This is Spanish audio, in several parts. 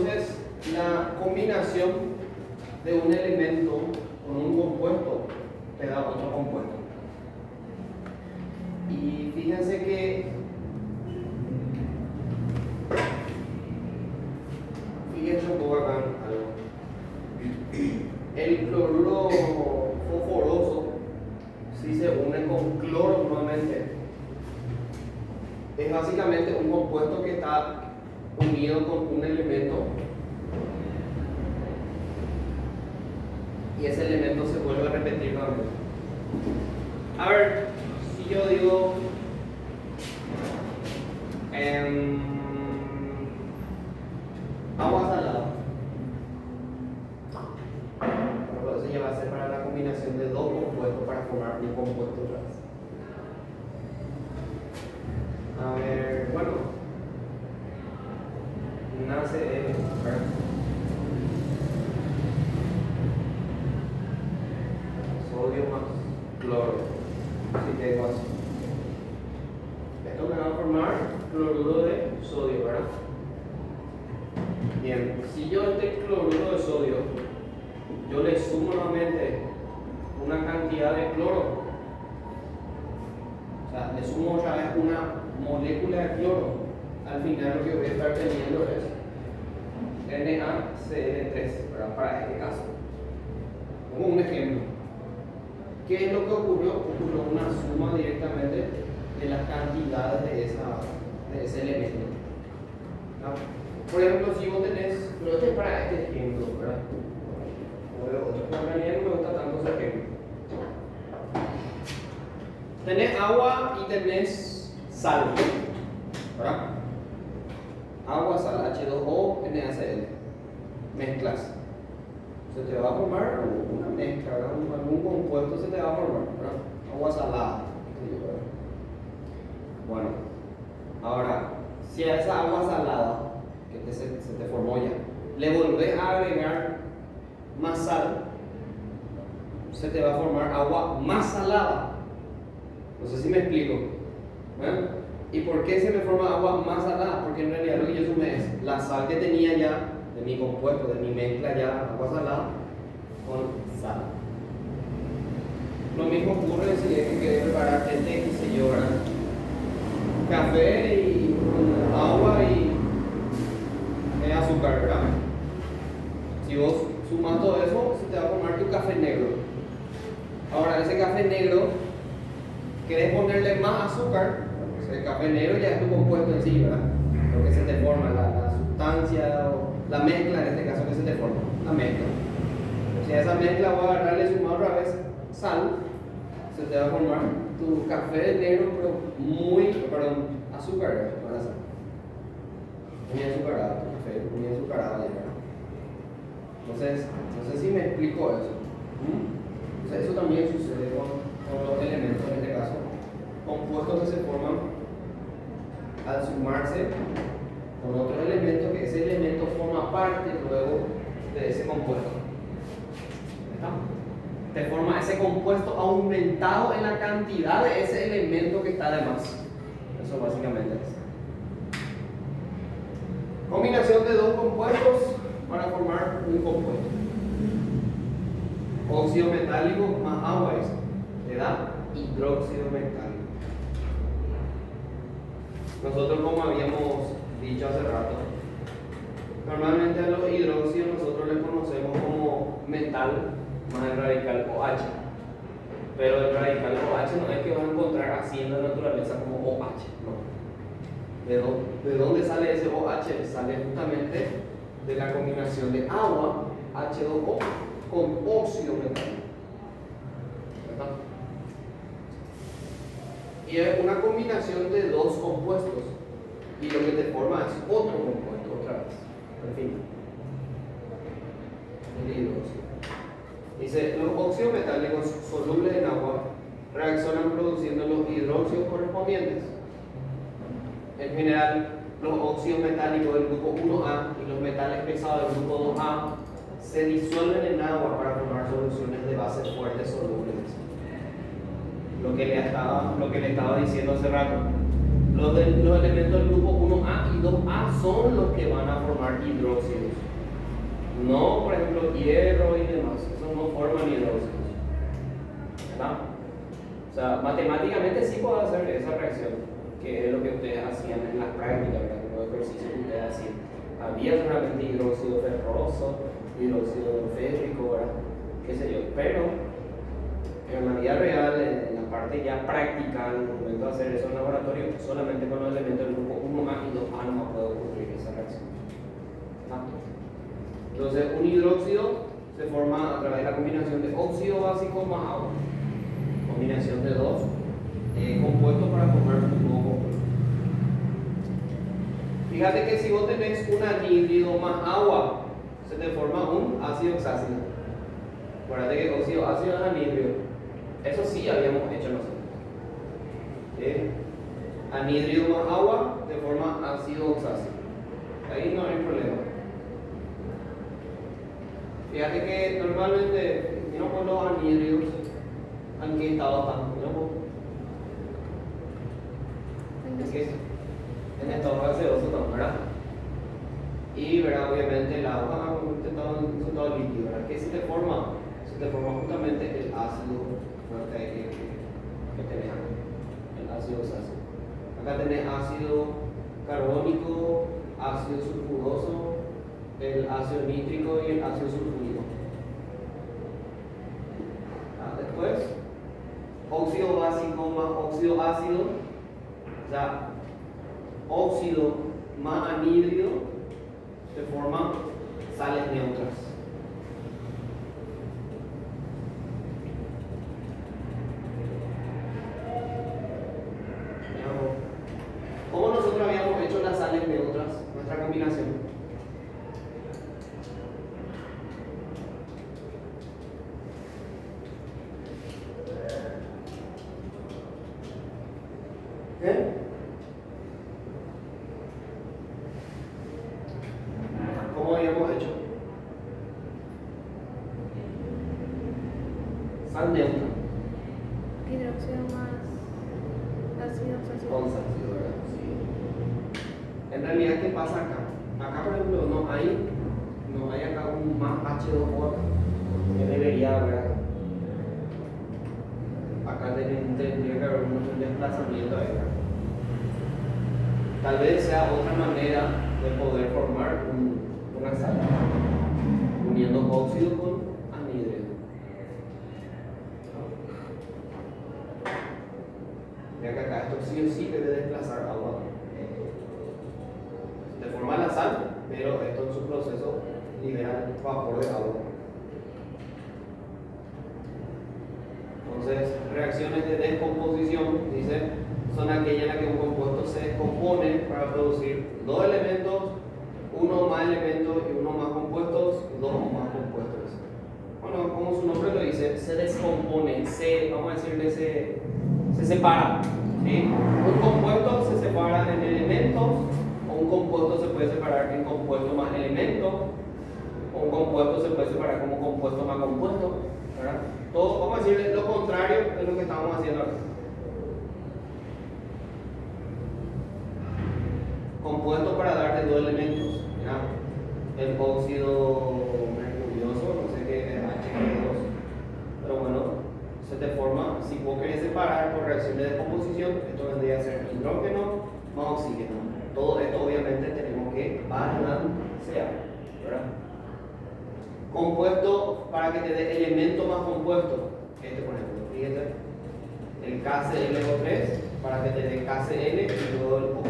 Entonces, la combinación de un elemento con un compuesto te da otro compuesto. Y fíjense que fíjense un poco acá algo. El cloruro fosforoso, si se une con cloro nuevamente, es básicamente un compuesto que está unido con un elemento y ese elemento se vuelve a repetir nuevamente. A ver, si yo digo agua salada, bueno, eso ya va a ser para la combinación de dos compuestos para formar un compuesto otra vez. A ver, bueno, nace ¿verdad? Sodio más cloro, así que igual. Esto me va a formar cloruro de sodio, ¿verdad? Bien, si yo este cloruro de sodio, yo le sumo nuevamente una cantidad de cloro, o sea, le sumo otra vez una molécula de cloro, al final lo que voy a estar teniendo es NaCl3, ¿verdad? Para este caso. Como un ejemplo. ¿Qué es lo que ocurrió? Ocurrió una suma directamente de las cantidades de ese elemento. ¿No? Por ejemplo, si vos tenés, pero este es para este ejemplo, ¿verdad? En realidad no me gusta tanto ese ejemplo. Tenés agua y tenés sal, ¿verdad? Agua, sal, H2O, NaCl. Mezclas. Se te va a formar una mezcla, ¿verdad? Algún compuesto se te va a formar, ¿verdad? Agua salada. Bueno, ahora, si a esa agua salada que se te formó ya, le volvés a agregar más sal, se te va a formar agua más salada. No sé si me explico. ¿Eh? ¿Y por qué se me forma agua más salada? Porque en realidad lo que yo sumé es la sal que tenía ya de mi compuesto, de mi mezcla ya agua salada con sal. Lo mismo ocurre si es que querés preparar té, qué sé yo, ¿verdad? Café y agua y azúcar, ¿verdad? Si vos sumas todo eso, se te va a formar tu café negro. Ahora, ese café negro, querés ponerle más azúcar, el café negro ya es tu compuesto en sí, ¿verdad? Lo que se te forma, la sustancia o la mezcla en este caso que se te forma, la mezcla. Si a esa mezcla voy a agarrarle sumar otra vez sal, se te va a formar tu café negro, pero azúcar, ¿verdad? Muy azucarado, tu café muy azucarado, ¿verdad? Entonces, no sé si me explico eso. Entonces, eso también sucede con los elementos, en este caso, compuestos que se forman al sumarse con otro elemento, que ese elemento forma parte luego de ese compuesto. ¿Está? Te forma ese compuesto aumentado en la cantidad de ese elemento que está de más. Eso básicamente es. Combinación de dos compuestos para formar un compuesto. Óxido metálico más agua, eso te da hidróxido metálico. Nosotros, como habíamos dicho hace rato, normalmente a los hidróxidos nosotros les conocemos como metal más el radical OH. Pero el radical OH no es que vas a encontrar así en la naturaleza como OH, no. ¿De dónde sale ese OH? Sale justamente de la combinación de agua, H2O, con óxido metálico. ¿Verdad? Y es una combinación de dos compuestos. Y lo que te forma es otro compuesto, otra vez. En fin. El hidróxido. Dice, los óxidos metálicos solubles en agua reaccionan produciendo los hidróxidos correspondientes. En general, los óxidos metálicos del grupo 1A y los metales pesados del grupo 2A se disuelven en agua para formar soluciones de bases fuertes solubles. Lo que le estaba diciendo hace rato. Los elementos del grupo 1A y 2A son los que van a formar hidróxidos. No, por ejemplo, hierro y demás, eso no forman hidróxidos, ¿verdad? O sea, matemáticamente sí puedo hacer esa reacción, que es lo que ustedes hacían en las prácticas, ¿verdad? Los ejercicios que ustedes hacían. Había solamente hidróxido ferroso, hidróxido férrico, ¿verdad? Qué sé yo, pero en la vida real, en la parte ya práctica, en el momento de hacer eso en laboratorio, solamente con los elementos del grupo 1A y 2A no puede ocurrir esa reacción. ¿Ah? Entonces, un hidróxido se forma a través de la combinación de óxido básico más agua. Combinación de dos compuestos para formar un nuevo compuesto. Fíjate que si vos tenés un anhídrido más agua, se te forma un ácido oxácido. Acuérdate que óxido ácido es anhídrido. Eso sí habíamos hecho nosotros. Anhídrido más agua te forma ácido oxácido. Ahí no hay problema. Fíjate que normalmente, mira por los anhídridos, ¿en qué estado están? Mira por. En estado gaseoso están, ¿verdad? Y, ¿verdad? Obviamente el agua en estado líquido, ¿verdad? ¿Qué se te forma? Se te forma justamente el ácido que tenés acá, el ácido oxácido. Acá tenés ácido carbónico, ácido sulfuroso, el ácido nítrico y el ácido sulfúrico. Después, óxido básico más óxido ácido, o sea, óxido más anhídrido, se forman sales neutras. ¿Cómo nosotros habíamos hecho las sales neutras, nuestra combinación? ¿Cómo habíamos hecho? Sal neutra. Hidróxido más ácido oxácido. Con ácido, ¿verdad? Sí. En realidad, ¿qué pasa acá? Acá, por ejemplo, no hay acá un más H2O que debería haber. Acá tendría que haber un desplazamiento ahí. Tal vez sea otra manera de poder formar una sal, uniendo óxido con anhídrido. Ya que acá esto sí o sí debe desplazar agua. Se forma la sal, pero esto en su proceso libera vapor de agua. Entonces, reacciones de descomposición, dice, son aquellas en las que un compuesto se descompone para producir dos elementos, uno más elementos y uno más compuestos, dos o más compuestos. Bueno, como su nombre lo dice, se descompone, vamos a decirle, se separa. ¿Sí? Un compuesto se separa en elementos, o un compuesto se puede separar en compuesto más elemento, o un compuesto se puede separar como compuesto más compuesto, ¿verdad? Todo, vamos a decirle lo contrario de lo que estamos haciendo ahora. Compuesto para darte dos elementos, ¿ya? El óxido mercurioso, no sé qué es Hg2, pero bueno, se te forma, si vos querés separar por reacción de descomposición, esto vendría a ser hidrógeno más oxígeno. Todo esto obviamente tenemos que balancear, ¿verdad? Compuesto para que te dé elemento más compuesto. Por ejemplo, fíjate, el KClO3 para que te dé KCl y luego el O.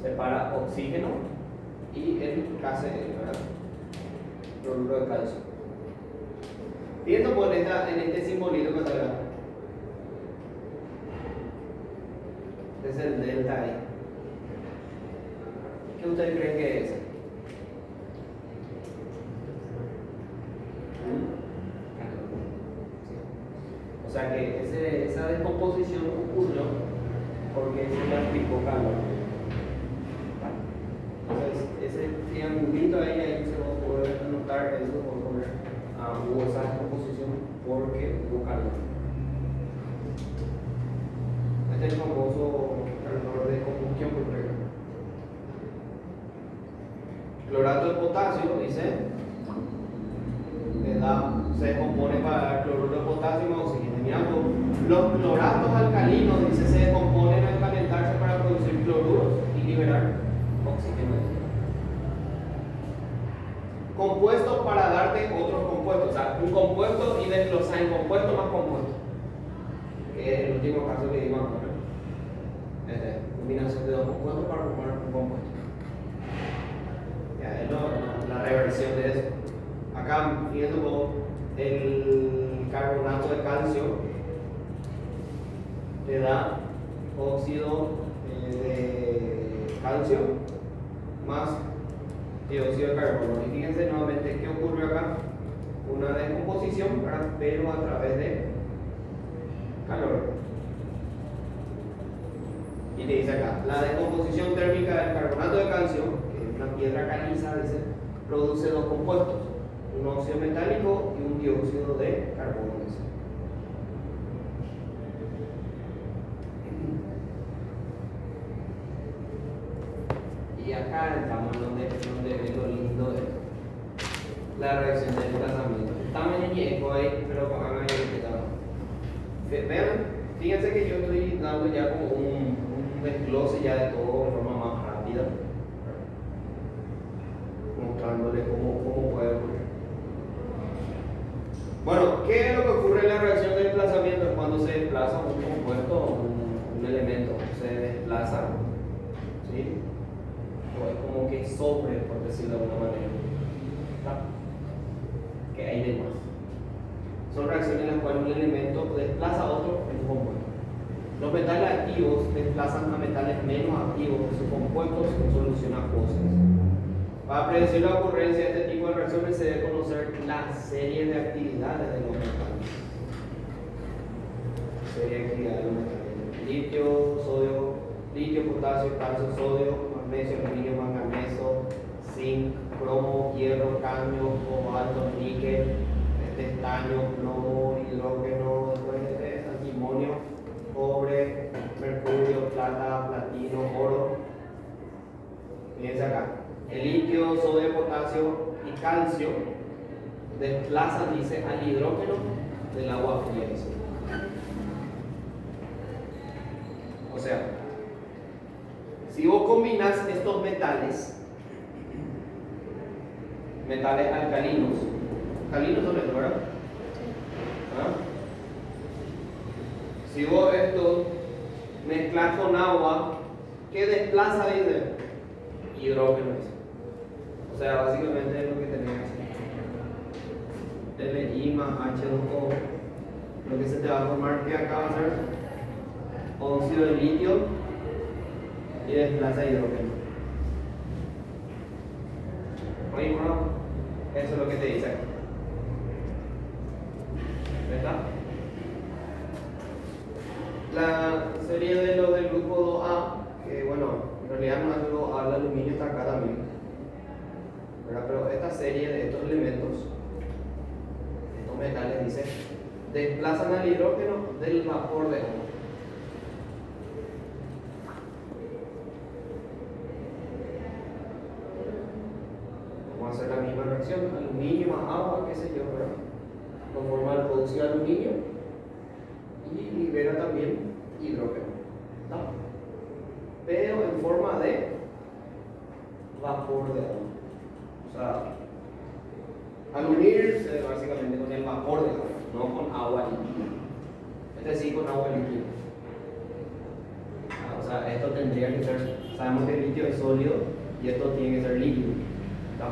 Separa oxígeno y el KCl, ¿verdad? Cloruro de calcio. Fíjate por en este simbolito que está acá. Es el delta I. ¿Qué ustedes creen que es? O sea que esa descomposición ocurrió porque se le aplicó calor. Entonces, ese triangulito ahí se va a poder notar eso, por poner hubo esa descomposición porque hubo calor. Este es el famoso calor de combustión por regla. clorato de potasio, dice, se descompone para dar cloruro de potasio más oxígeno. Mira, los cloratos alcalinos, dice, se descomponen al calentarse para producir cloruros y liberar oxígeno. Compuestos para darte otros compuestos, o sea, un compuesto y desglosar en compuesto más compuesto, que es el último caso que dimos ahora. Combinación de dos compuestos para formar un compuesto. Ya, es la reversión de eso. Acá, fíjense el carbonato de calcio le da óxido de calcio más dióxido de carbono. Y fíjense nuevamente qué ocurrió acá. Una descomposición, pero a través de calor. Y te dice acá, la descomposición térmica del carbonato de calcio, que es una piedra caliza, dice, produce dos compuestos, un óxido metálico y un dióxido de carbono. Dice. Y acá entramos donde es lo lindo de la reacción de desplazamiento. También en eco ahí, pero hagan ahí. Vean, fíjense que yo estoy dando ya como un desglose ya de todo de forma más rápida, mostrándole cómo puede ocurrir. Bueno, ¿qué es lo que ocurre en la reacción de desplazamiento? Cuando se desplaza un compuesto o un elemento, se desplaza, ¿sí? O es como que sobre, por decirlo de alguna manera. ¿Está? Que hay de más. Son reacciones en las cuales un elemento desplaza a otro en un compuesto. Los metales activos desplazan a metales menos activos de sus compuestos en solución acuosa. Para predecir la ocurrencia de este tipo de reacciones se debe conocer la serie de actividades de los metales. Serie de actividades de los metales. Litio, potasio, calcio, sodio, magnesio, aluminio, manganeso, zinc, cromo, hierro, cadmio, cobalto, níquel, estaño, plomo, hidrógeno, antimonio, cobre, mercurio, plata, platino, oro. Fíjense acá. El litio, sodio, potasio y calcio desplazan, dice, al hidrógeno del agua fría. O sea, si vos combinas estos metales alcalinos son estos, ¿verdad? ¿Ah? Si vos esto mezclas con agua, ¿qué desplaza? Dice hidrógeno. O sea, básicamente es lo que tenemos. Li más H2O. Lo que se te va a formar, que acá va a ser óxido de litio y desplaza hidrógeno. Oye, bueno, eso es lo que te dice aquí. ¿Verdad? La serie de los del grupo 2A, que bueno, en realidad no es grupo A, el aluminio está acá también, ¿verdad? Pero esta serie de estos elementos, estos metales, dice, desplazan al hidrógeno del vapor de agua. Vamos a hacer la misma reacción, aluminio más agua, qué sé yo, ¿verdad? Conforma el óxido de aluminio y libera también hidrógeno, ¿no? Pero en forma de vapor de agua. O sea, al unirse básicamente con el vapor de agua, no con agua líquida. Es decir, con agua líquida. O sea, esto tendría que ser, sabemos que el litio es sólido y esto tiene que ser líquido, ¿no?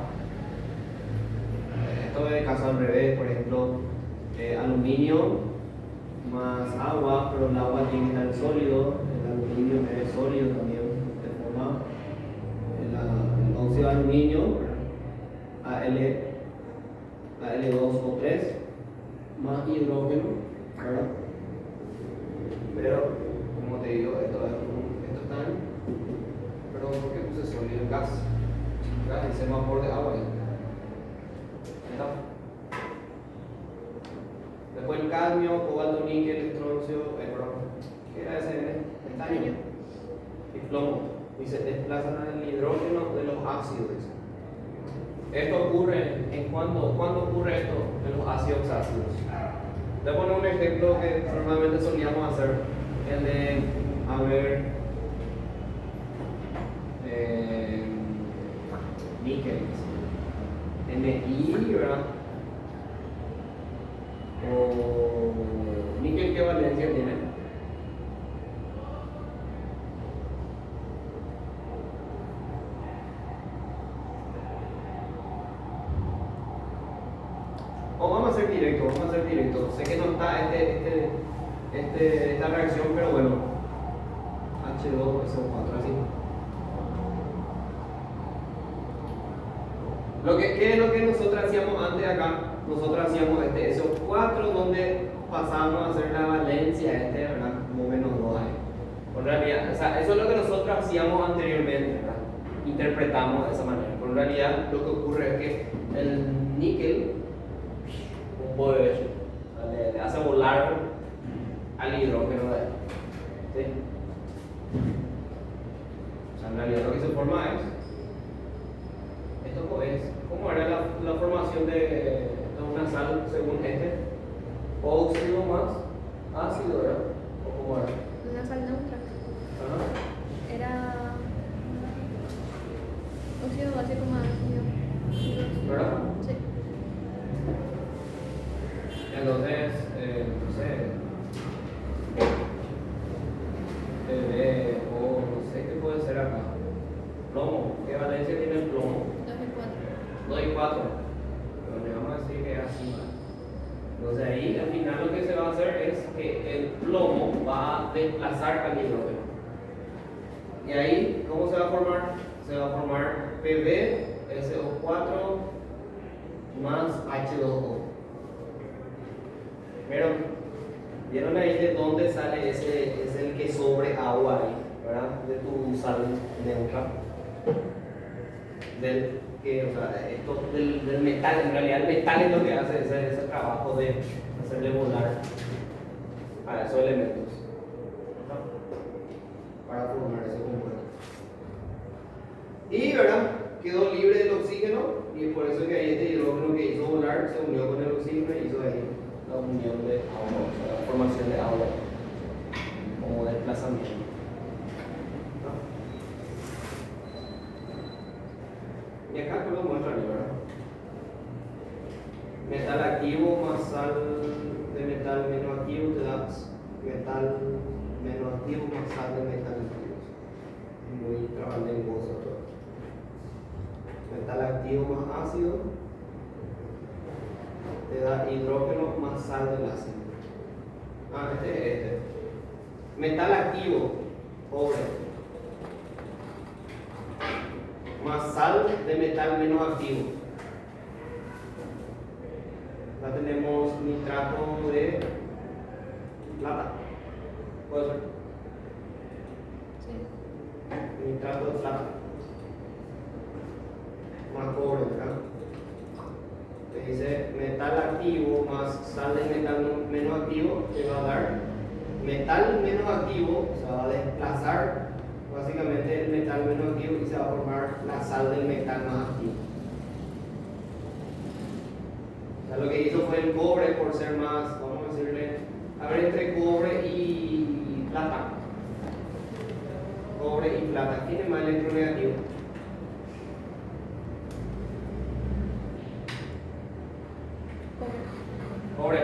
Esto es el caso al revés, por ejemplo, aluminio más agua, pero el agua tiene que estar sólido, el aluminio es sólido también, de forma el óxido de aluminio, Al2 o 3, más hidrógeno, ¿verdad? Pero, como te digo, esto está en, perdón, ¿por qué puse sólido? Gas, es el vapor de agua. Después el cadmio, cobalto, níquel, estroncio, ¿qué era ese? Estaño y plomo. Y se desplazan al hidrógeno de los ácidos. Esto ocurre ¿cuándo ocurre esto en los ácidos oxáceos? Te voy a poner un ejemplo que normalmente solíamos hacer, el de, a ver, níquel, Ni, ¿verdad? O níquel, ¿qué valencia tiene? O vamos a hacer directo. Sé que no está esta reacción, pero bueno, H2SO4 así. ¿Qué es lo que nosotros hacíamos antes acá? Nosotros hacíamos SO4 donde pasábamos a hacer la valencia ¿verdad? Como menos 2 ahí. En realidad, o sea, eso es lo que nosotros hacíamos anteriormente, ¿verdad? Interpretamos de esa manera. Pero en realidad lo que ocurre es que el níquel pues, le hace volar al hidrógeno de él. ¿Sí? O sea, en realidad lo que se forma es esto es, ¿cómo era la formación de una sal según óxido más ácido, ¿verdad? ¿O cómo era? Una sal neutra. Ajá. Era óxido básico más ácido. ¿Verdad? Sí. Entonces, no sé, o no sé qué puede ser acá. Plomo, ¿qué valencia tiene el plomo? 2 y 4. Pero le vamos a decir que es así, ¿vale? Entonces ahí al final lo que se va a hacer es que el plomo va a desplazar al hidrógeno. Y ahí, ¿cómo se va a formar? Se va a formar PbSO4 más H2O. ¿Vieron ahí de dónde sale es el que sobre agua ahí, ¿verdad? De tu sal neutra. Del metal, en realidad el metal es lo que hace ese trabajo de hacerle volar a esos elementos, ¿no? Para formar ese compuesto. Y, ¿verdad? Quedó libre del oxígeno y es por eso que ahí este hidrógeno que hizo volar se unió con el oxígeno y hizo ahí la unión de agua, o sea, la formación de agua como desplazamiento. Y acá pues lo muestran, ¿verdad? Metal activo más sal de metal menos activo te da metal menos activo más sal de metal activo. Muy trabalenguoso todo. Metal activo más ácido te da hidrógeno más sal del ácido. Metal activo, cobre, más sal de metal menos activo. Acá tenemos nitrato de plata. ¿Puede ser? Sí. Nitrato de plata. Más cobre, ¿verdad? Te dice metal activo más sal de metal menos activo, te va a dar metal menos activo, o sea, va a desplazar básicamente el metal menos activo y se va a formar la sal del metal más activo. O sea, lo que hizo fue el cobre por ser más, vamos a decirle, a ver, entre cobre y plata. Cobre y plata, ¿quién es más electronegativo? Cobre.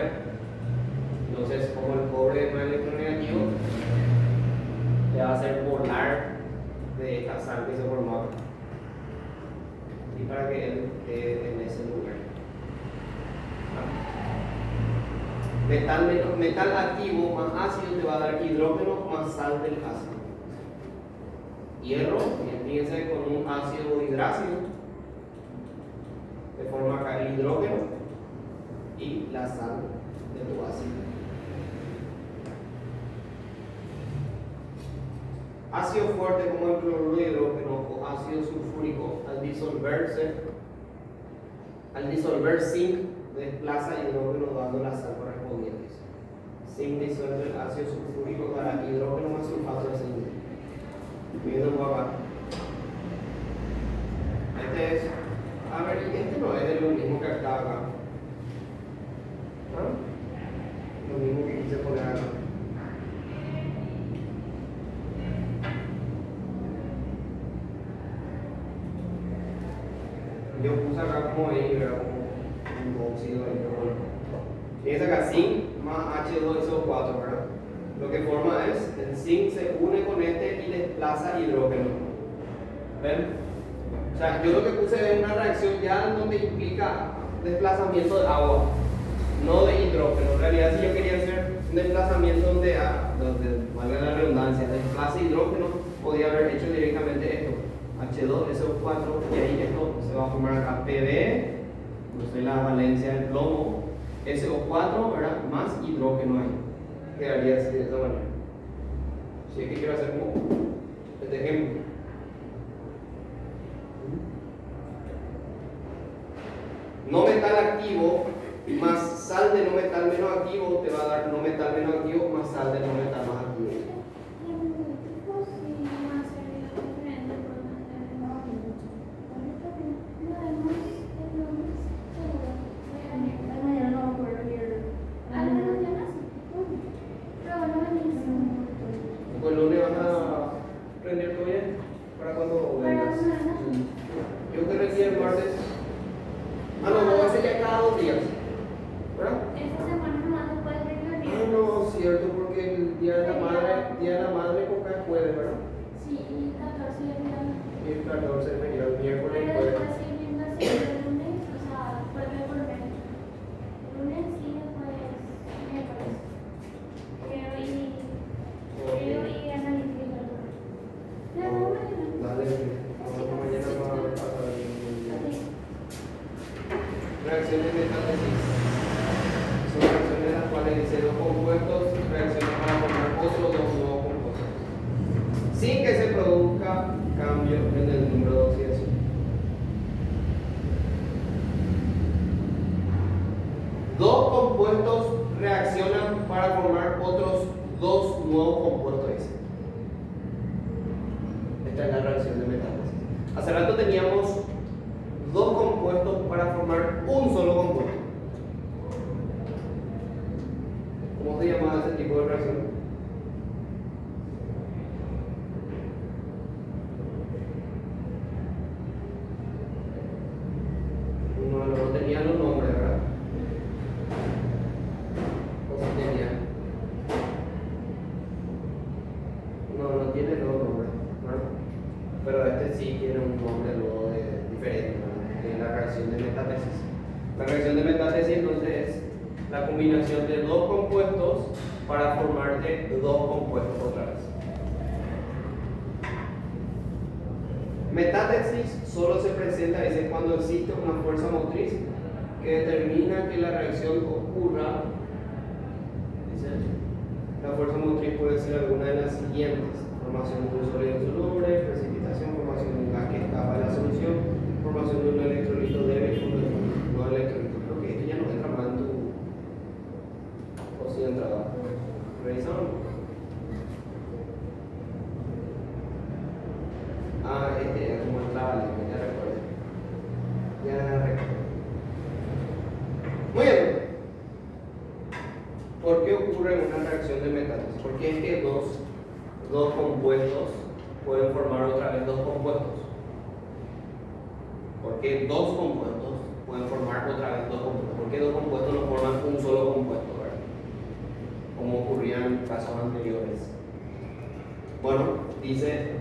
Entonces, como el cobre es más electronegativo, le va a hacer volar de esta sal que se formó y para que él quede en ese lugar. Metal activo más ácido te va a dar hidrógeno más sal del ácido. Hierro, fíjense, con un ácido hidrácido se forma acá el hidrógeno y la sal de tu ácido. Ácido fuerte como el cloruro de hidrógeno o ácido sulfúrico al disolver zinc desplaza hidrógeno dando la sal correspondiente. Zinc disuelve el ácido sulfúrico para hidrógeno más sulfato de zinc. Viendo un papá. Este es, a ver, acá. ¿Ah? Lo mismo que quise poner acá. Yo puse acá como ahí, ¿verdad? Como un óxido ahí, pero bueno. Fíjense acá, zinc más H2SO4, ¿verdad? Lo que forma es, el zinc se une con este y desplaza hidrógeno. ¿Ven? O sea, yo lo que puse es una reacción ya donde implica desplazamiento de agua, no de hidrógeno. En realidad, si yo quería hacer un desplazamiento donde valga la redundancia, desplace hidrógeno, podía haber hecho directamente esto, H2SO4, y ahí esto se va a formar acá PB, no sé la valencia del plomo, SO4, ¿verdad? Más hidrógeno ahí. Quedaría así de esta manera. Si es que quiero hacer como este ejemplo. No metal activo más sal de no metal menos activo te va a dar no metal menos activo más sal de no metal más activo. Pues el lunes vas a prender todo bien para cuando vengas. Yo te rendí el martes. Ah, no, no, ese ya cada 2 días. ¿Verdad? Esta semana nomás no puedes rendir. Ah, no, cierto, porque el día de la madre porque es jueves, ¿verdad? Sí, 14 días. Y el 14 de feriado, el miércoles y Pero jueves. después siguiendo así el lunes, o sea, vuelve a volver. El lunes y después miércoles. Creo y analítica. Ya, no, mañana. Dale, mañana va a pasar el reacciones de metátesis. Son reacciones en las cuales dice dos compuestos reaccionan para formar otros dos nuevos compuestos, sin que se produzca cambio en el número de oxidación. Dos compuestos reaccionan para formar otros dos nuevos compuestos. Dice. Esta es la reacción de metátesis. Hace rato teníamos dos compuestos para formar un solo compuesto. ¿Cómo se llama ese tipo de reacción? No tenía los nombres, ¿verdad? ¿O sí tenía? No tiene los nombres, ¿verdad? Pero este sí tiene un nombre luego diferente, ¿verdad? Que es la reacción de metátesis. La reacción de metátesis entonces es la combinación de dos compuestos para formarte dos compuestos otra vez. Metátesis solo se presenta a veces cuando existe una fuerza motriz que determina que la reacción ocurra. Dice, la fuerza motriz puede ser alguna de las siguientes: formación de un sólido insoluble, precipitación, formación de un gas que escapa de la solución, formación de un electrolito débil, no electrolito. Creo que esto ya no entra más en tu. O si entra. ¿Revisamos? Ah, este es como entraba, ya recuerdo. Ya recuerdo. Muy bien. ¿Por qué ocurre una reacción de metátesis? Porque es que dos compuestos pueden formar otra vez dos compuestos. Porque dos compuestos pueden formar otra vez dos compuestos. Porque dos compuestos no forman un solo compuesto, ¿verdad? Como ocurría en casos anteriores. Bueno, dice,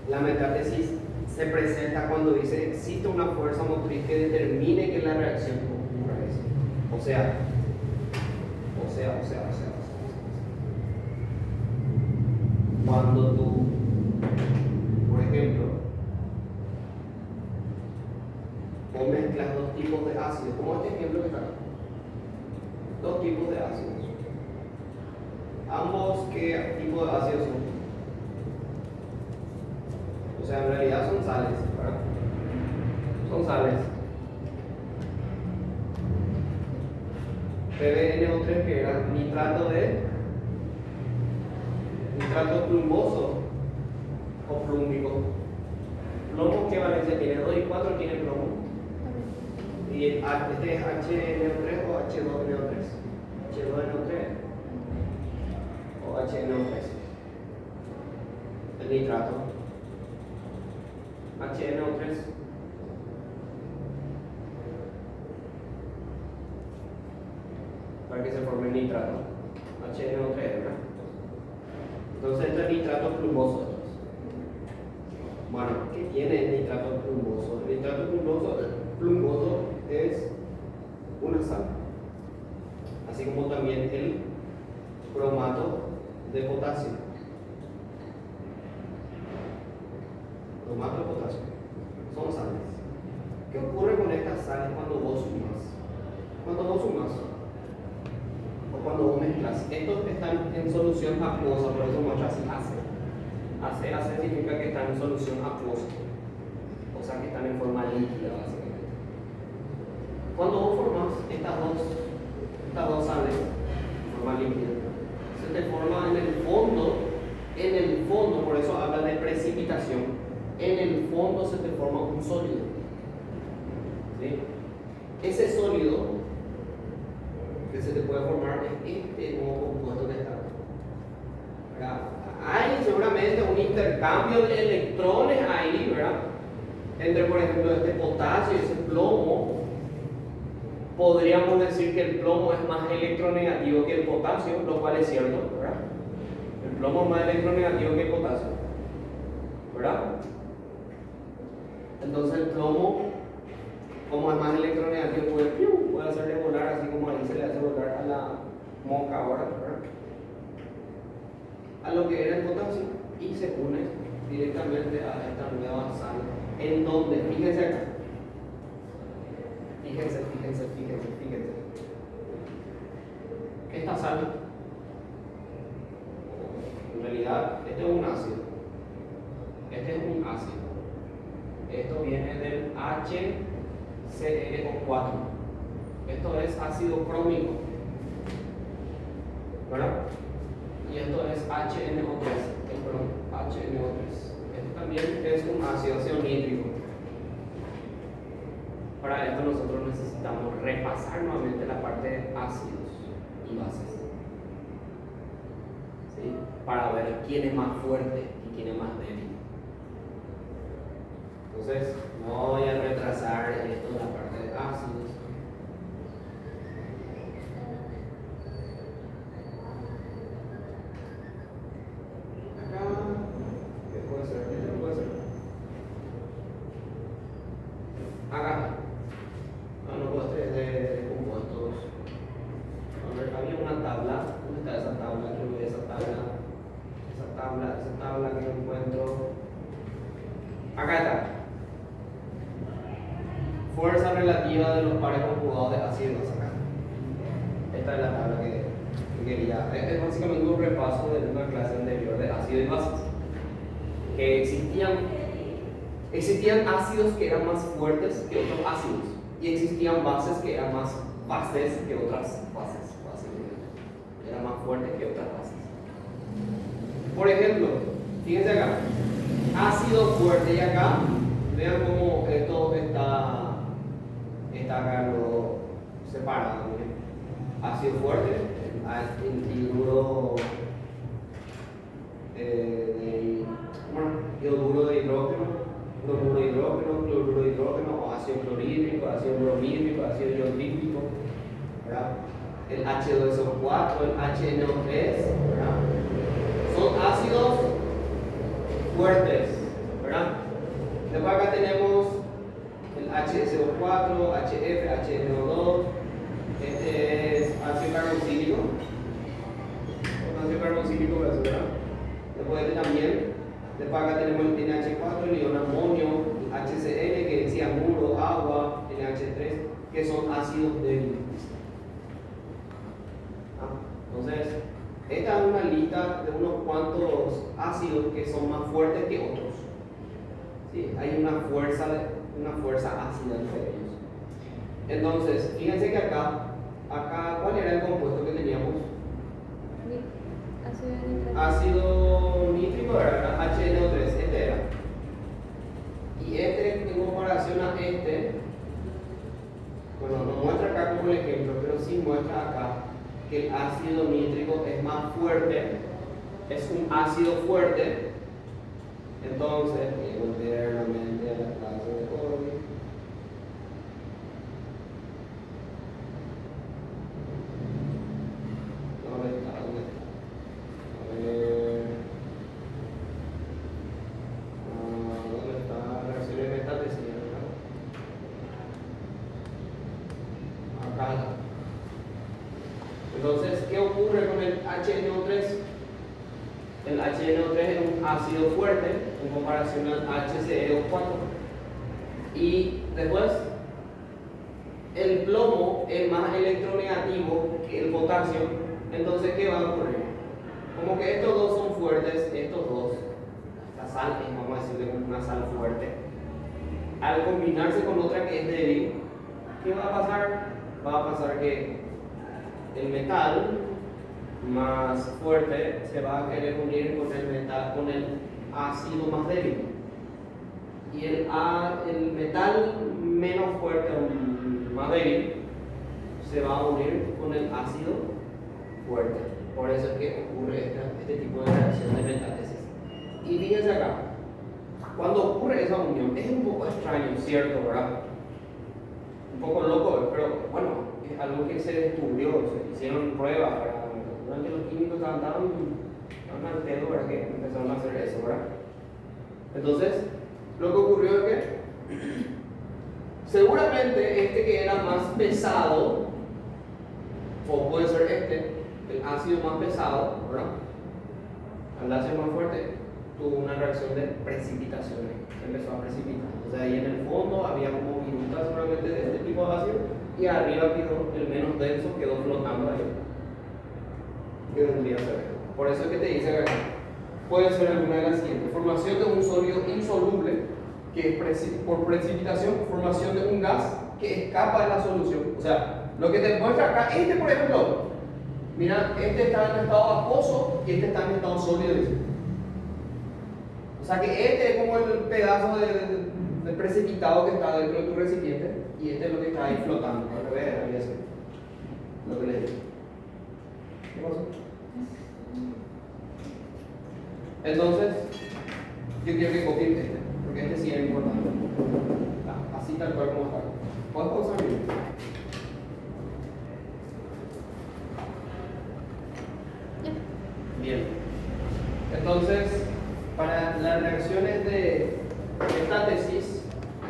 la metátesis se presenta cuando dice existe una fuerza motriz que determine que la reacción ocurra. O sea. Cuando tú, por ejemplo, o mezclas dos tipos de ácidos, como este ejemplo que está acá. Dos tipos de ácidos. Ambos, ¿qué tipo de ácidos son? O sea, en realidad son sales, ¿verdad? Son sales. PbNO3, que era nitrato plumoso o plúmico. ¿Plomo qué valencia tiene? 2 y 4 tiene plomo. ¿Y este es HNO3 o H2NO3? H2NO3 o HNO3. El nitrato. HNO3. Para que se forme el nitrato. HNO3, ¿verdad? Entonces esto es nitrato plumoso. Bueno, ¿qué tiene el nitrato plumoso? El nitrato plumoso es una sal, así como también el cromato de potasio. Cromato de potasio son sales. ¿Qué ocurre con estas sales cuando vos sumas? Cuando vos sumas o cuando vos mezclas, estos están en solución acuosa, por eso muestro así ACE significa que están en solución acuosa, o sea que están en forma líquida básicamente. Cuando vos formas estas dos sales en forma líquida, se te forma en el fondo, por eso habla de precipitación, en el fondo se te forma un sólido. ¿Sí? Ese sólido que se te puede formar es este nuevo compuesto que está. ¿Verdad? Hay seguramente un intercambio de electrones ahí, ¿verdad? Entre, por ejemplo, este potasio y ese plomo. Podríamos decir que el plomo es más electronegativo que el potasio, lo cual es cierto, ¿verdad? El plomo es más electronegativo que el potasio, ¿verdad? Entonces el plomo, como es más electronegativo, puede hacerle volar, así como ahí se le hace volar a la mosca ahora, ¿verdad? A lo que era el potasio y se une directamente a esta nueva sal. En donde, fíjense acá. Fíjense. Esta sal, en realidad, este es un ácido. Esto viene del HClO4. Esto es ácido crómico, ¿verdad? Y esto es HNO3, HNO3. Esto también es un ácido nítrico. Para esto nosotros necesitamos repasar nuevamente la parte de ácidos y bases, ¿sí? Para ver quién es más fuerte y quién es más débil. Entonces, no voy a retrasar esto de la parte de ácidos. Acá está. Fuerza relativa de los pares conjugados de ácidos acá. Esta es la tabla que quería. Es básicamente un repaso de una clase anterior de ácidos y bases. Que existían ácidos que eran más fuertes que otros ácidos. Y existían bases que eran más bases que otras bases. Eran más fuertes que otras bases. Por ejemplo, fíjense acá. Ácido fuerte, y acá vean cómo esto está acá lo separado. Ácido fuerte, hidruro de hidrógeno, bromuro de hidrógeno, cloruro de hidrógeno, o ácido clorhídrico, ácido bromídrico, ácido iodídrico, ¿verdad? El H2SO4, el HNO3, ¿verdad? Son ácidos fuertes, ¿verdad? Después acá tenemos el HCO4, HF, HNO2. Este es ácido carboxílico. Ácido carboxílico, ¿verdad? Después este también. Después acá tenemos el NH4, el ion amonio, el HCl, que es cianuro, agua, NH3, que son ácidos débiles. Entonces, esta es una lista de unos cuantos ácidos que son más fuertes que otros. ¿Sí? Hay una fuerza ácida entre ellos. Entonces, fíjense que acá, ¿cuál era el compuesto que teníamos? Ácido nítrico, era HNO3, este era. Y este, en comparación a este, muestra acá que el ácido nítrico es más fuerte, es un ácido fuerte. Entonces, voy a volver nuevamente a la clase de hoy. ¿Dónde está? ¿Dónde está? A ver. ¿Dónde está? Reacciones metálisis, ¿verdad? Acá. Entonces, ¿qué ocurre con el HNO3? El HNO3 es un ácido fuerte en comparación al HCl4. Y después, el plomo es más electronegativo que el potasio. Entonces, ¿qué va a ocurrir? Como que estos dos son fuertes, estos dos, esta sal es, vamos a decirle, una sal fuerte. Al combinarse con otra que es débil, ¿qué va a pasar? Va a pasar que el metal más fuerte se va a querer unir con el metal, con el ácido más débil, y el metal menos fuerte o más débil se va a unir con el ácido fuerte. Por eso es que ocurre este tipo de reacción de metálisis. Y fíjense acá, cuando ocurre esa unión es un poco extraño, ¿cierto? ¿Verdad? Un poco loco, pero bueno, es algo que se descubrió, se hicieron pruebas, ¿verdad? Que los químicos estaban tan al pedo, ¿verdad? Que empezaron a hacer eso, ¿verdad? Entonces, lo que ocurrió es que seguramente este que era más pesado, o puede ser el ácido más pesado, ¿verdad? Al ácido más fuerte, tuvo una reacción de precipitación, se empezó a precipitar. O sea, ahí en el fondo había como virutas solamente de este tipo de ácido, y arriba quedó el menos denso, quedó flotando ahí. Que vendría a ser. Por eso es que te dice acá, puede ser alguna de las siguientes: formación de un sólido insoluble, que es por precipitación, formación de un gas que escapa de la solución. O sea, lo que te muestra acá, por ejemplo, mira, este está en estado acuoso y este está en estado sólido. O sea que este es como el pedazo de precipitado que está dentro de tu recipiente, y este es lo que está ahí flotando. Al revés, había sido lo que le dije. ¿Qué pasó? Entonces, yo quiero que copien porque este sí es importante. Así tal cual como está. ¿Puedes pausar bien? Bien. Entonces, para las reacciones de esta tesis,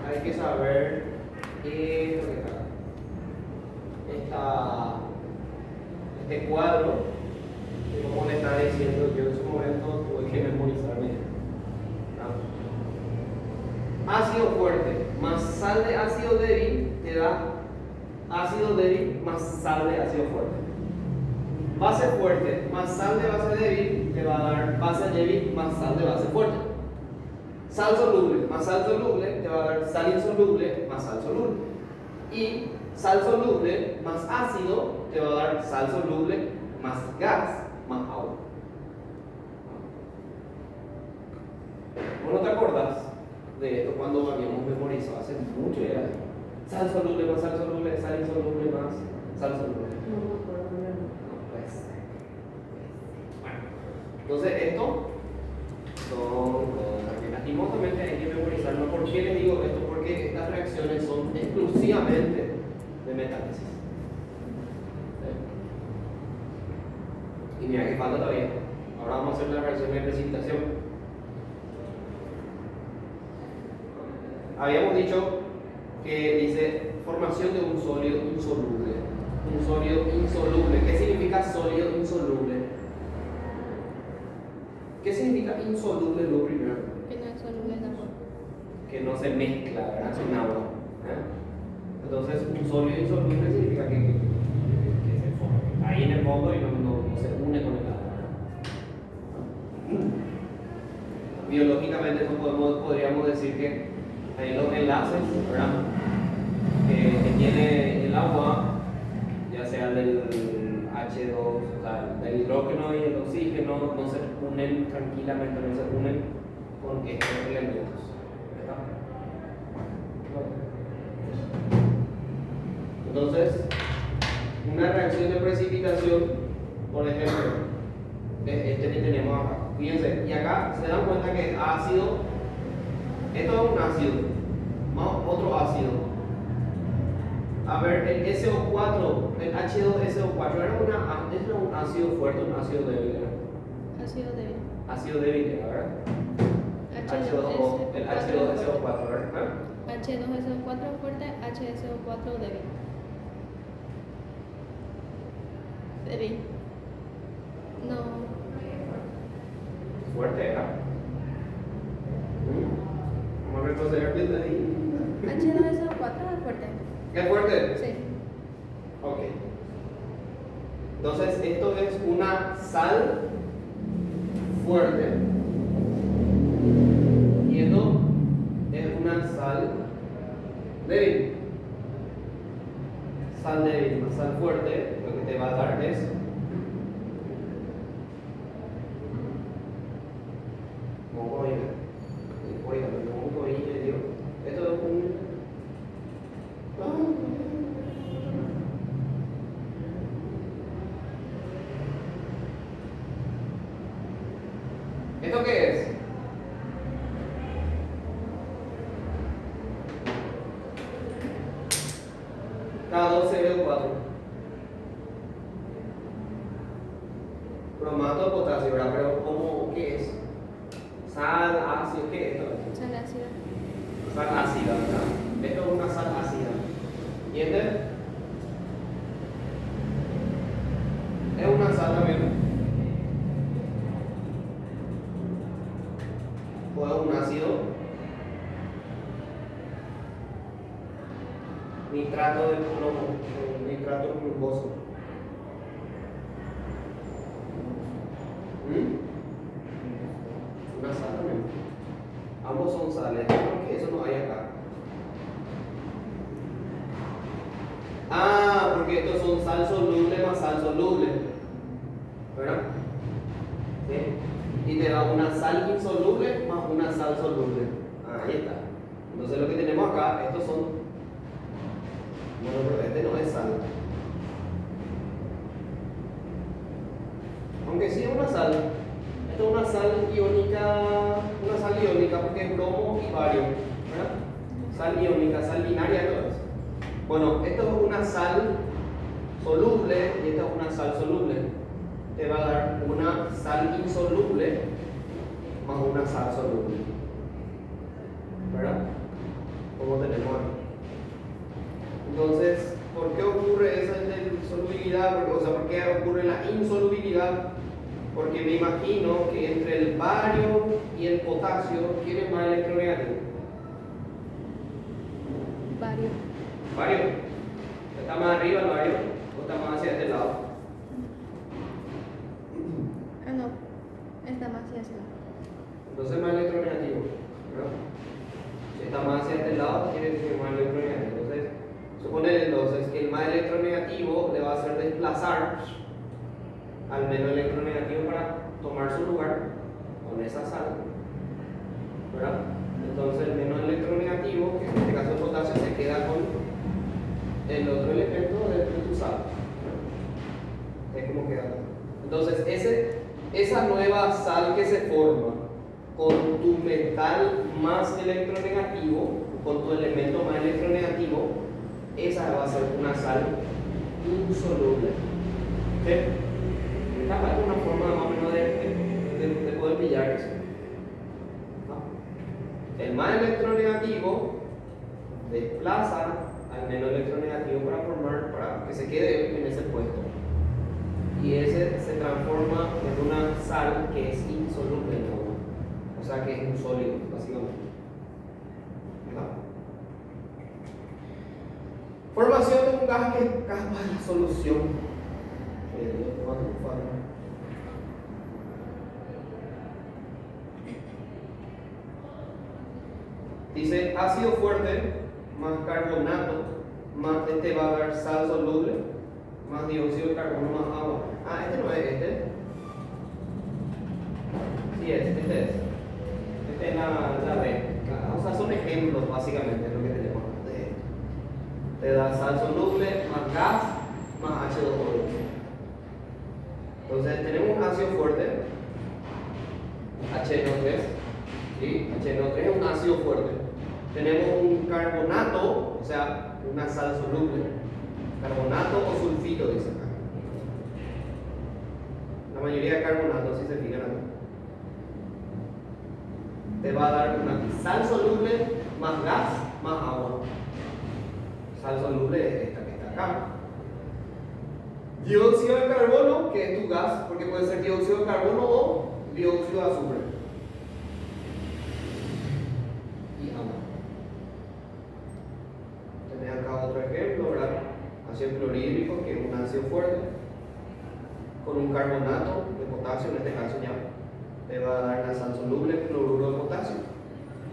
hay que saber qué es lo que está. Este cuadro, como le estaba diciendo, yo en su momento tuve que memorizarme. Ácido fuerte más sal de ácido débil te da ácido débil más sal de ácido fuerte. Base fuerte más sal de base débil te va a dar base débil más sal de base fuerte. Sal soluble más sal soluble te va a dar sal insoluble más sal soluble. Y sal soluble más ácido te va a dar sal soluble más gas más agua. ¿Vos no te acordás de esto cuando habíamos memorizado hace mucho? Era sal soluble más sal soluble, sal insoluble más sal soluble. No puede ser. Bueno, entonces esto son cosas que lastimosamente hay que memorizarlo. ¿Por qué les digo esto? Porque estas reacciones son exclusivamente de metálisis. Y mira que falta todavía. Ahora vamos a hacer la reacción de precipitación. Habíamos dicho que dice formación de un sólido insoluble. Un sólido insoluble. ¿Qué significa sólido insoluble? ¿Qué significa insoluble lo primero? Que no es soluble en agua. Que no se mezcla, ¿verdad? En agua. Entonces, un sólido insoluble significa que se forma ahí en el fondo y no se une con el agua. Biológicamente, podríamos decir que hay los enlaces, ¿verdad? Que tiene el agua, ya sea del H2, o sea, del hidrógeno y el oxígeno, no se unen tranquilamente, no se unen con estos elementos, ¿verdad? Entonces, una reacción de precipitación, por ejemplo, este que tenemos acá. Fíjense, y acá se dan cuenta que ácido, esto es un ácido, más otro ácido. A ver, el SO4, el H2SO4 era un ácido fuerte, un ácido débil. Ácido débil. Ácido débil, ¿verdad? El H2SO4, ¿verdad? H2SO4 fuerte, HSO4 débil. Débil. No. Fuerte, ¿verdad? Vamos a retroceder desde ahí. H2SO4 es fuerte. ¿Es fuerte? Sí. Ok. Entonces, esto es una sal fuerte. Y esto es una sal débil. Sal débil más sal fuerte, lo que te va a dar es esto es un ¿esto qué es? K2CO4. Bromato de potasio, ¿verdad? Pero ¿cómo? ¿Qué es? Sal, ácido, ¿qué es esto? Sal ácida. Sal ácida, ¿verdad? Esto es una sal ácida. ¿Entiendes? Es una sal también. O es un ácido. Nitrato de plomo, nitrato de glucosa. Una sal también. Ambos son sales, porque eso no hay acá. Ah, porque estos son sal soluble más sal soluble, ¿verdad? ¿Sí? Y te da una sal insoluble más una sal soluble. Ahí está. Entonces lo que tenemos acá, estos son. Bueno, pero este no es sal. Aunque sí es una sal. Esto es una sal iónica porque es bromo y bario, ¿verdad? Sal iónica, sal binaria, todo eso. Bueno, esto es una sal soluble y esta es una sal soluble. Te va a dar una sal insoluble más una sal soluble, ¿verdad? Como tenemos aquí. Entonces, ¿por qué ocurre esa insolubilidad? ¿Por qué ocurre la insolubilidad? Porque me imagino que entre el bario y el potasio, ¿quién es más electronegativo? Bario. Bario. ¿Está más arriba el bario o está más hacia este lado? Ah, no. Está más hacia ese lado. Entonces más electronegativo, ¿verdad? Si está más hacia este lado, quiere decir más electronegativo. Entonces, suponer entonces que el más electronegativo le va a hacer desplazar al menos electronegativo para tomar su lugar con esa sal, ¿verdad? Entonces el menos electronegativo, que en este caso el potasio, se queda con el otro elemento de tu sal, ¿verdad? Es como queda. Entonces esa nueva sal que se forma con tu metal más electronegativo, con tu elemento más electronegativo, esa va a ser una sal insoluble. ¿Sí? Esta es una forma más o menos de poder pillar eso. ¿No? El más electronegativo desplaza al menos electronegativo para que se quede en ese puesto. Y ese se transforma en una sal que es insoluble en agua. O sea que es un sólido, básicamente. ¿Verdad? Formación de un gas que escapa de la solución. Dice ácido fuerte más carbonato más este va a dar sal soluble más dióxido de carbono más agua. Ah, este no es este. Sí es, este es. Este es la B. O sea, son ejemplos básicamente de lo que tenemos. Te da sal soluble más gas más H2O2. Entonces tenemos un ácido fuerte, HNO3, ¿sí? HNO3 es un ácido fuerte. Tenemos un carbonato, o sea, una sal soluble, carbonato o sulfito, dice acá. La mayoría de carbonatos, si se fijan acá, te va a dar una sal soluble más gas más agua. Sal soluble es esta que está acá. Dióxido de carbono, que es tu gas, porque puede ser dióxido de carbono o dióxido de azufre. Y agua. Tenés acá otro ejemplo, ¿verdad? Ácido clorhídrico, que es un ácido fuerte, con un carbonato de potasio, en este caso ya, te va a dar la sal soluble, cloruro de potasio,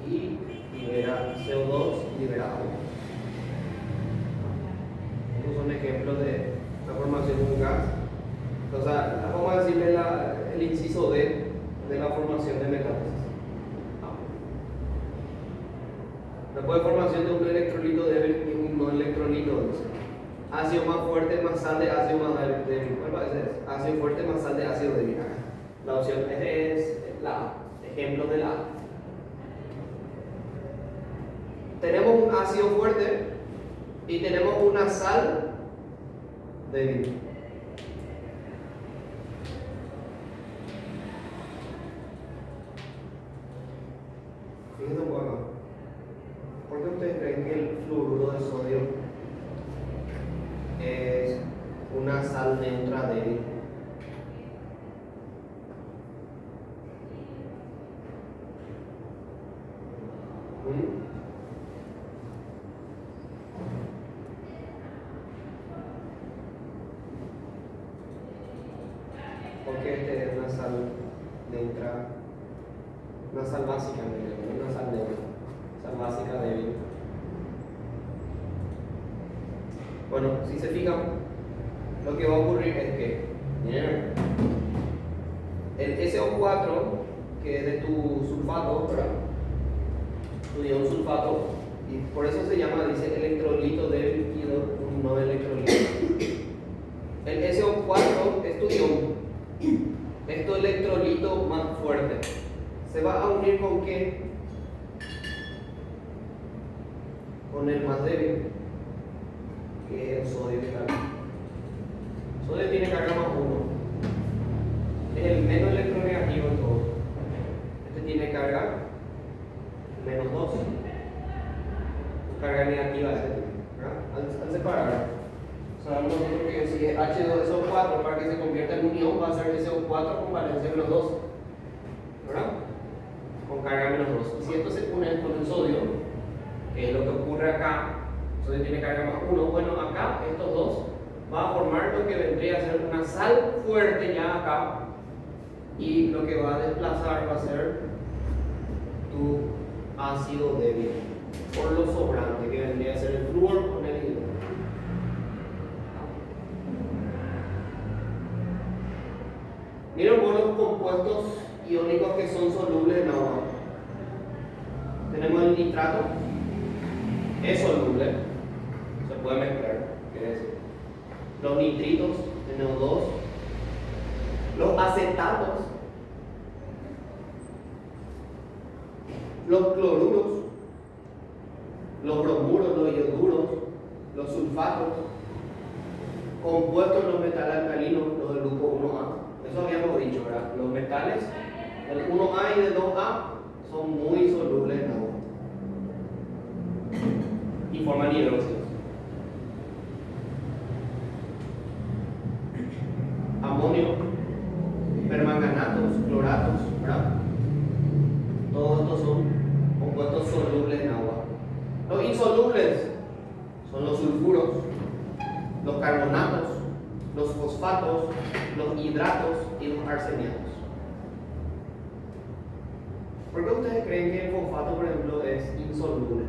y libera CO2 y libera agua. Estos son ejemplos de la formación de un gas. O sea, vamos a decirle el inciso D de la formación de metálisis. Después de formación de un electrolito débil y un no electrolito, ácido más fuerte más sal de ácido más débil. ¿Cuál es? Ácido fuerte más sal de ácido débil. La opción es la A. Ejemplo de la A. Tenemos un ácido fuerte y tenemos una sal débil. Fíjense un poco. ¿Por qué ustedes creen que el fluoruro de sodio es una sal neutra débil? Porque este es una sal neutra, una sal básica, no una sal neutra, sal básica débil. Bueno, si se fijan, lo que va a ocurrir es que, miren, el SO4, que es de tu sulfato, ¿verdad? Tu ion sulfato, y por eso se llama, dice, electrolito débil y no electrolito. El SO4 es tu ion, es tu electrolito más fuerte. ¿Se va a unir con qué? Con el más débil, que es el sodio. El sodio tiene carga más 1. Es el menos electronegativo en todo. Este tiene carga menos 2. Carga negativa este tipo, ¿verdad? Al separar, sabemos nosotros que si es H2SO4 para que se convierta en un ion va a ser SO4 con valencia menos 2, ¿verdad? Con carga menos 2. Y si esto se une con el sodio, que es lo que ocurre acá, el sodio tiene carga más 1, bueno, acá estos dos van a formar lo que vendría a ser una sal fuerte ya acá, y lo que va a desplazar va a ser tu ácido débil por lo sobrante, que vendría a ser el flúor con el hidrógeno. Miren por los compuestos iónicos que son solubles en agua. Tenemos el nitrato, es soluble, se puede mezclar, quiere decir. Los nitritos, NO2, los acetatos, los cloruros, los bromuros, los ioduros, los sulfatos, compuestos los metales alcalinos, los del grupo 1A. Eso habíamos dicho, ¿verdad? Los metales del 1A y del 2A son muy solubles en agua y forman hidróxidos. Amonio, permanganatos, cloratos, ¿verdad? Todos estos son compuestos solubles en agua. Los insolubles son los sulfuros, los carbonatos, los fosfatos, los hidratos y los arseniatos. ¿Por qué ustedes creen que el fosfato, por ejemplo, es insoluble?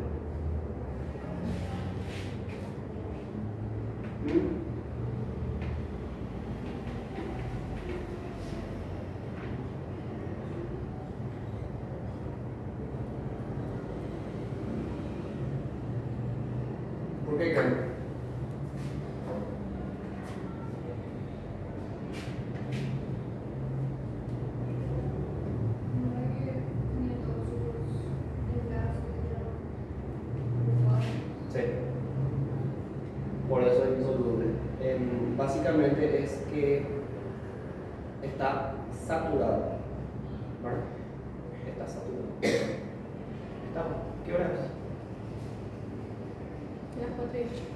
¿Por qué creen? básicamente es que está saturado. ¿Vale? Está saturado. ¿Estamos? ¿Qué hora es? Las 4:08.